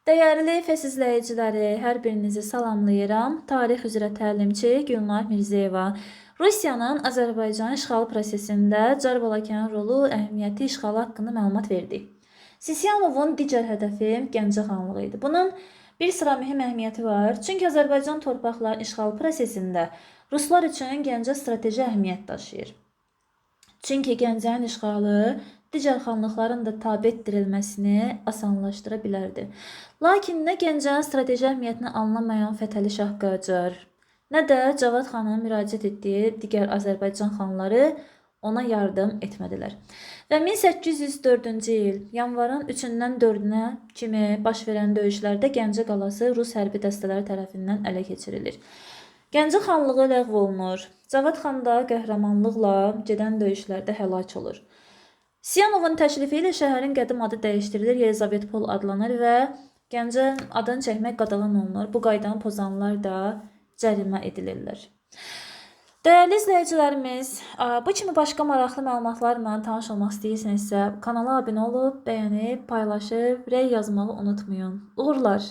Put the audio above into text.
Dəyərli FES izləyiciləri, hər birinizi salamlayıram. Tarix üzrə təlimçi Gülnar Mirzəyeva. Rusiyanın Azərbaycan işğal prosesində Çar Balakənin rolu, əhəmiyyəti, işğalı haqqında məlumat verdik. Sisiyanovun digər hədəfi Gəncə xanlığı idi. Bunun bir sıra mühüm əhəmiyyəti var. Çünki Azərbaycan torpaqlarının işğal prosesində ruslar üçün Gəncə strateji əhəmiyyət daşıyır. Çünki Gəncənin işğalı digər xanlıqların da tabe etdirilməsini asanlaşdıra bilərdi. Lakin nə Gəncənin strateji əhəmiyyətini anlamayan Fətəli Şah Qacar, nə də Cavad xanın müraciət etdiyi digər Azərbaycan xanları ona yardım etmədilər. Və 1804-cü il yanvarın 3-dən 4-nə kimi baş verən döyüşlərdə Gəncə qalası Rus hərbi dəstələri tərəfindən ələ keçirilir. Gəncə xanlığı ləğv olunur. Cavad xan da qəhrəmanlıqla gedən döyüşlərdə həlak olur. Siyanovun təşrifi ilə şəhərin qədim adı dəyişdirilir, Yelizavetpol adlanır və Gəncə adını çəkmək qadağan olunur. Bu qaydanı pozanlar da cərimə edilirlər. Dəyərli izləyicilərimiz, bu kimi başqa maraqlı məlumatlarla tanış olmaq istəyirsinizsə, kanala abunə olub, bəyənib, paylaşıb, rəy yazmağı unutmayın. Uğurlar!